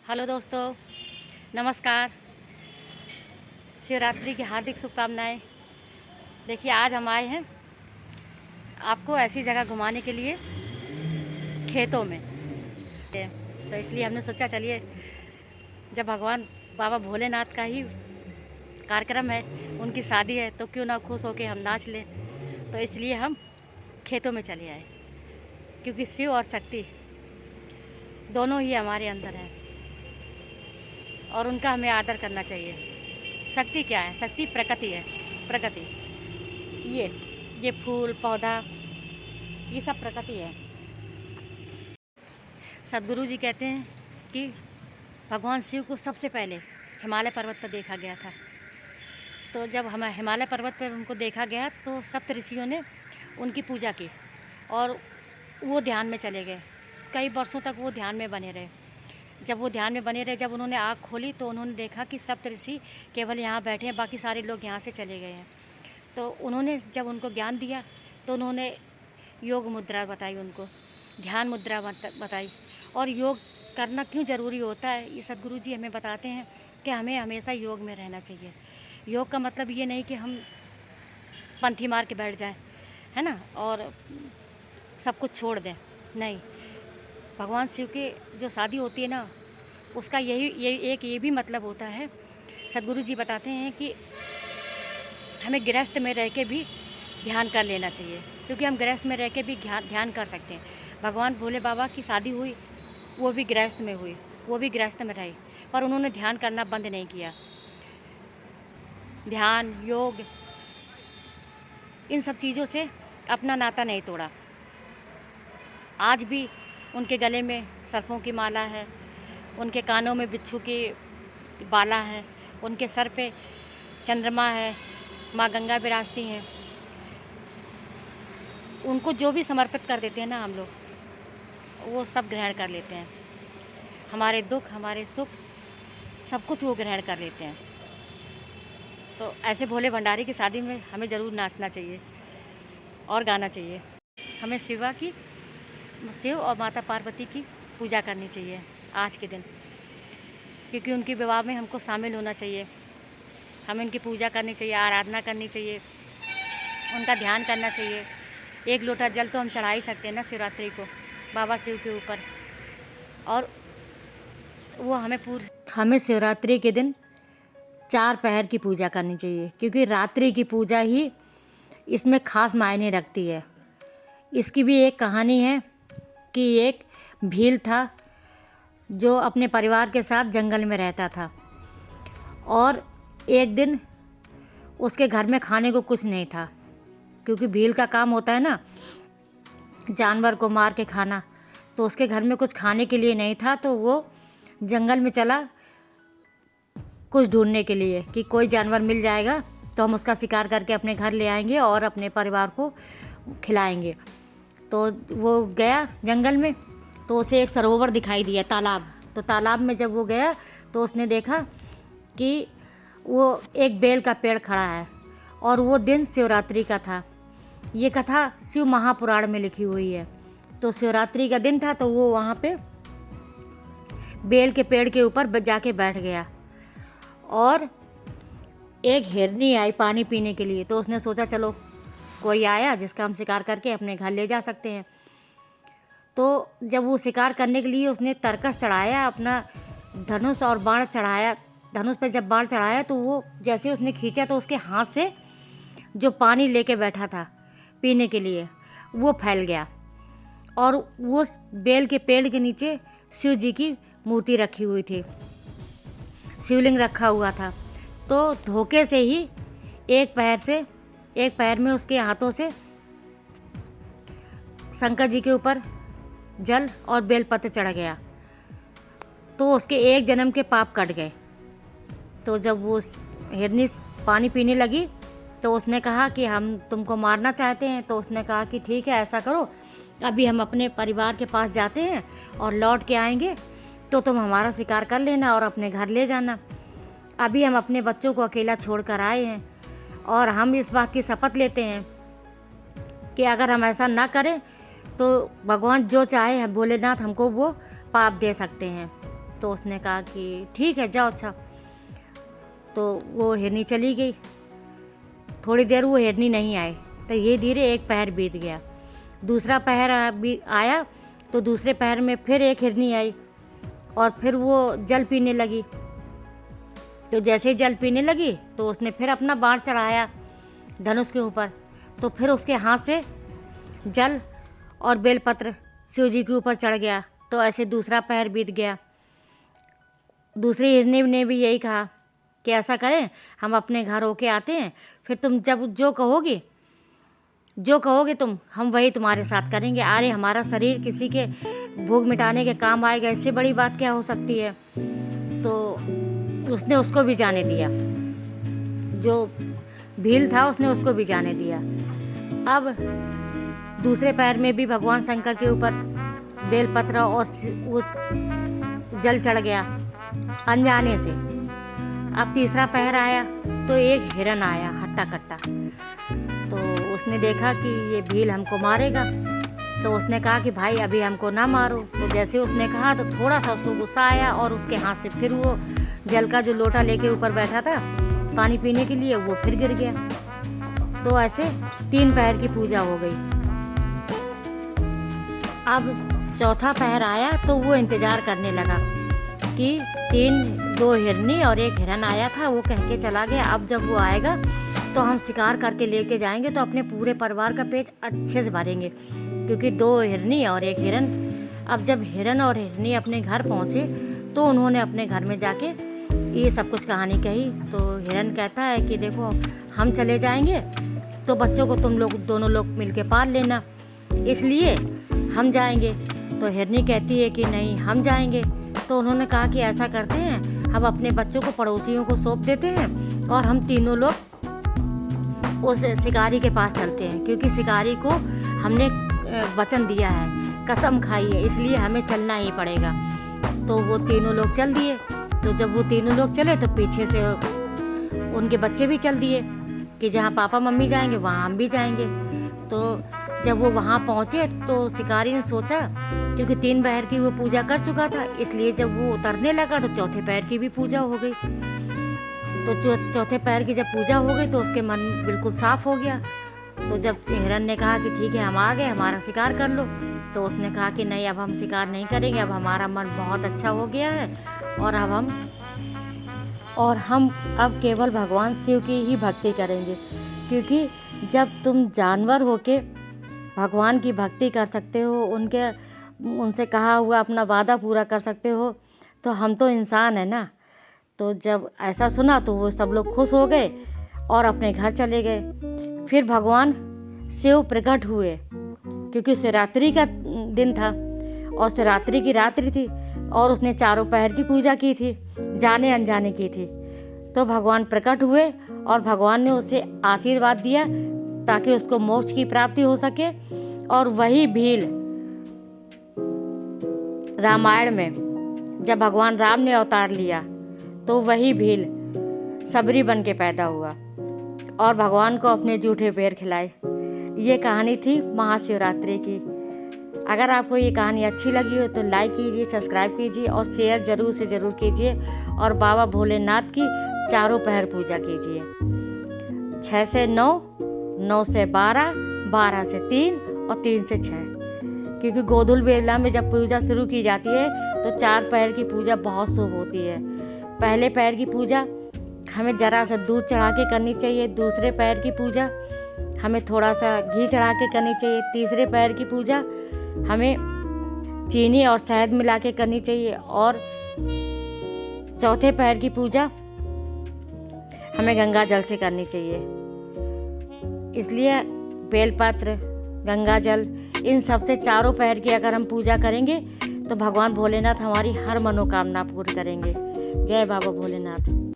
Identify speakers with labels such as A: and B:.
A: Hello दोस्तों, नमस्कार। शिवरात्रि की हार्दिक शुभकामनाएं। देखिए, आज हम आए हैं आपको ऐसी जगह घुमाने के लिए, खेतों में। तो इसलिए हमने सोचा, चलिए, जब भगवान बाबा भोलेनाथ का ही कार्यक्रम है, उनकी शादी है, तो क्यों ना खुश होके हम नाच लें। तो इसलिए हम खेतों में चले आए, क्योंकि शिव और शक्ति दोनों ही हमारे अंदर हैं और उनका हमें आदर करना चाहिए। शक्ति क्या है? शक्ति प्रकृति है। प्रकृति, ये ये फूल पौधा, ये सब प्रकृति है। सदगुरु जी कहते हैं कि भगवान शिव को सबसे पहले हिमालय पर्वत पर देखा गया था। तो जब हम हिमालय पर्वत पर उनको देखा गया, तो सप्त ऋषियों ने उनकी पूजा की और वो ध्यान में चले गए। कई वर्षों तक वो ध्यान में बने रहे। जब वो ध्यान में बने रहे, जब उन्होंने आँख खोली, तो उन्होंने देखा कि सप्त ऋषि केवल यहाँ बैठे हैं, बाकी सारे लोग यहाँ से चले गए हैं। तो उन्होंने जब उनको ज्ञान दिया, तो उन्होंने योग मुद्रा बताई, उनको ध्यान मुद्रा बताई। और योग करना क्यों ज़रूरी होता है, ये सदगुरु जी हमें बताते हैं कि हमें हमेशा योग में रहना चाहिए। योग का मतलब ये नहीं कि हम पंथी मार के बैठ जाएं, है ना, और सब कुछ छोड़ दें। नहीं, भगवान शिव की जो शादी होती है ना, उसका ये भी मतलब होता है। सदगुरु जी बताते हैं कि हमें गृहस्थ में रह के भी ध्यान कर लेना चाहिए, क्योंकि हम गृहस्थ में रह के भी ध्यान कर सकते हैं। भगवान भोले बाबा की शादी हुई, वो भी गृहस्थ में हुई, वो भी गृहस्थ में रहे, पर उन्होंने ध्यान करना बंद नहीं किया। ध्यान, योग, इन सब चीज़ों से अपना नाता नहीं तोड़ा। आज भी उनके गले में सर्पों की माला है, उनके कानों में बिच्छू की बाला है, उनके सर पे चंद्रमा है, माँ गंगा विराजती हैं। उनको जो भी समर्पित कर देते हैं ना हम लोग, वो सब ग्रहण कर लेते हैं। हमारे दुख, हमारे सुख, सब कुछ वो ग्रहण कर लेते हैं। तो ऐसे भोले भंडारी की शादी में हमें ज़रूर नाचना चाहिए और गाना चाहिए। हमें शिव और माता पार्वती की पूजा करनी चाहिए आज के दिन, क्योंकि उनके विवाह में हमको शामिल होना चाहिए। हमें उनकी पूजा करनी चाहिए, आराधना करनी चाहिए, उनका ध्यान करना चाहिए। एक लोटा जल तो हम चढ़ा ही सकते हैं ना शिवरात्रि को बाबा शिव के ऊपर। और वो हमें शिवरात्रि के दिन 4 पहर की पूजा करनी चाहिए, क्योंकि रात्रि की पूजा ही इसमें ख़ास मायने रखती है। इसकी भी एक कहानी है कि एक भील था जो अपने परिवार के साथ जंगल में रहता था, और एक दिन उसके घर में खाने को कुछ नहीं था, क्योंकि भील का काम होता है ना जानवर को मार के खाना। तो उसके घर में कुछ खाने के लिए नहीं था, तो वो जंगल में चला कुछ ढूंढने के लिए कि कोई जानवर मिल जाएगा तो हम उसका शिकार करके अपने घर ले आएंगे और अपने परिवार को खिलाएंगे। तो वो गया जंगल में, तो उसे एक सरोवर दिखाई दिया, तालाब। तो तालाब में जब वो गया, तो उसने देखा कि वो एक बेल का पेड़ खड़ा है, और वो दिन शिवरात्रि का था। ये कथा शिव महापुराण में लिखी हुई है। तो शिवरात्रि का दिन था, तो वो वहाँ पे बेल के पेड़ के ऊपर जाके बैठ गया, और एक हिरनी आई पानी पीने के लिए। तो उसने सोचा, चलो कोई आया जिसका हम शिकार करके अपने घर ले जा सकते हैं। तो जब वो शिकार करने के लिए उसने तरकस चढ़ाया, अपना धनुष और बाण चढ़ाया। धनुष पे जब बाण चढ़ाया, तो वो जैसे उसने खींचा, तो उसके हाथ से जो पानी लेके बैठा था पीने के लिए, वो फैल गया, और वो बेल के पेड़ के नीचे शिव जी की मूर्ति रखी हुई थी, शिवलिंग रखा हुआ था। तो धोखे से ही एक पैर में उसके हाथों से शंकर जी के ऊपर जल और बेलपत्र चढ़ गया। तो उसके एक जन्म के पाप कट गए। तो जब वो हिरनी पानी पीने लगी, तो उसने कहा कि हम तुमको मारना चाहते हैं। तो उसने कहा कि ठीक है, ऐसा करो, अभी हम अपने परिवार के पास जाते हैं और लौट के आएंगे, तो तुम हमारा शिकार कर लेना और अपने घर ले जाना। अभी हम अपने बच्चों को अकेला छोड़ कर आए हैं, और हम इस बात की शपथ लेते हैं कि अगर हम ऐसा ना करें, तो भगवान जो चाहे भोलेनाथ हमको वो पाप दे सकते हैं। तो उसने कहा कि ठीक है जाओ। अच्छा, तो वो हिरनी चली गई। थोड़ी देर वो हिरनी नहीं आई तो ये धीरे एक पहर बीत गया। दूसरा पहर आया तो दूसरे पहर में फिर एक हिरनी आई और फिर वो जल पीने लगी। तो जैसे ही जल पीने लगी तो उसने फिर अपना बाण चढ़ाया धनुष के ऊपर, तो फिर उसके हाथ से जल और बेलपत्र शिव जी के ऊपर चढ़ गया। तो ऐसे दूसरा पहर बीत गया। दूसरी हिरनी ने भी यही कहा कि ऐसा करें, हम अपने घर होके आते हैं, फिर तुम जब जो कहोगे तुम, हम वही तुम्हारे साथ करेंगे। अरे हमारा शरीर किसी के भूख मिटाने के काम आएगा, इससे बड़ी बात क्या हो सकती है। तो उसने उसको भी जाने दिया, जो भील था उसने उसको भी जाने दिया। अब दूसरे पैर में भी भगवान शंकर के ऊपर बेलपत्र और वो जल चढ़ गया अनजाने से। अब तीसरा पहर आया तो एक हिरन आया हट्टा कट्टा। तो उसने देखा कि ये भील हमको मारेगा, तो उसने कहा कि भाई अभी हमको ना मारो। तो जैसे उसने कहा तो थोड़ा सा उसको गुस्सा आया और उसके हाथ से फिर वो जल का जो लोटा लेके ऊपर बैठा था पानी पीने के लिए, वो फिर गिर गया। तो ऐसे 3 पहर की पूजा हो गई। अब चौथा पहर आया तो वो इंतज़ार करने लगा कि 2 हिरनी और एक हिरन आया था, वो कह के चला गया। अब जब वो आएगा तो हम शिकार करके लेके जाएंगे तो अपने पूरे परिवार का पेट अच्छे से भरेंगे, क्योंकि 2 हिरनी और एक हिरन। अब जब हिरन और हिरनी अपने घर पहुँचे तो उन्होंने अपने घर में जाके ये सब कुछ कहानी कही। तो हिरन कहता है कि देखो हम चले जाएंगे तो बच्चों को तुम लोग दोनों लोग मिलके पाल लेना, इसलिए हम जाएंगे। तो हिरनी कहती है कि नहीं हम जाएंगे। तो उन्होंने कहा कि ऐसा करते हैं, हम अपने बच्चों को पड़ोसियों को सौंप देते हैं और हम तीनों लोग उस शिकारी के पास चलते हैं, क्योंकि शिकारी को हमने वचन दिया है, कसम खाई है, इसलिए हमें चलना ही पड़ेगा। तो वो तीनों लोग चल दिए। तो जब वो तीनों लोग चले तो पीछे से उनके बच्चे भी चल दिए कि जहाँ पापा मम्मी जाएंगे वहाँ हम भी जाएंगे। तो जब वो वहाँ पहुँचे तो शिकारी ने सोचा, क्योंकि 3 पहर की वो पूजा कर चुका था, इसलिए जब वो उतरने लगा तो चौथे पैर की भी पूजा हो गई। तो चौथे पैर की जब पूजा हो गई तो उसके मन बिल्कुल साफ हो गया। तो जब हिरन ने कहा कि ठीक है हम आ गए, हमारा शिकार कर लो, तो उसने कहा कि नहीं अब हम शिकार नहीं करेंगे, अब हमारा मन बहुत अच्छा हो गया है और हम अब केवल भगवान शिव की ही भक्ति करेंगे। क्योंकि जब तुम जानवर होके भगवान की भक्ति कर सकते हो, उनसे कहा हुआ अपना वादा पूरा कर सकते हो, तो हम तो इंसान है ना। तो जब ऐसा सुना तो वो सब लोग खुश हो गए और अपने घर चले गए। फिर भगवान शिव प्रकट हुए, क्योंकि शिवरात्रि का दिन था और शिवरात्रि की रात्रि थी और उसने 4 पहर की पूजा की थी, जाने अनजाने की थी। तो भगवान प्रकट हुए और भगवान ने उसे आशीर्वाद दिया ताकि उसको मोक्ष की प्राप्ति हो सके। और वही भील रामायण में जब भगवान राम ने अवतार लिया तो वही भील सबरी बन के पैदा हुआ और भगवान को अपने जूठे पैर खिलाए। ये कहानी थी महाशिवरात्रि की। अगर आपको ये कहानी अच्छी लगी हो तो लाइक कीजिए, सब्सक्राइब कीजिए और शेयर ज़रूर से ज़रूर कीजिए। और बाबा भोलेनाथ की 4 पहर पूजा कीजिए, 6 से 9, 9 से 12, 12 से 3 और 3 से 6। क्योंकि गोधुल बेला में जब पूजा शुरू की जाती है तो 4 पहर की पूजा बहुत शुभ होती है। पहले पैर की पूजा हमें ज़रा सा दूध चढ़ा के करनी चाहिए, दूसरे पैर की पूजा हमें थोड़ा सा घी चढ़ा के करनी चाहिए, तीसरे पैर की पूजा हमें चीनी और शहद मिला के करनी चाहिए और चौथे पैर की पूजा हमें गंगा जल से करनी चाहिए। इसलिए बेलपत्र, गंगा जल, इन सबसे 4 पैर की अगर हम पूजा करेंगे तो भगवान भोलेनाथ हमारी हर मनोकामना पूर्ण करेंगे। जय बाबा भोलेनाथ।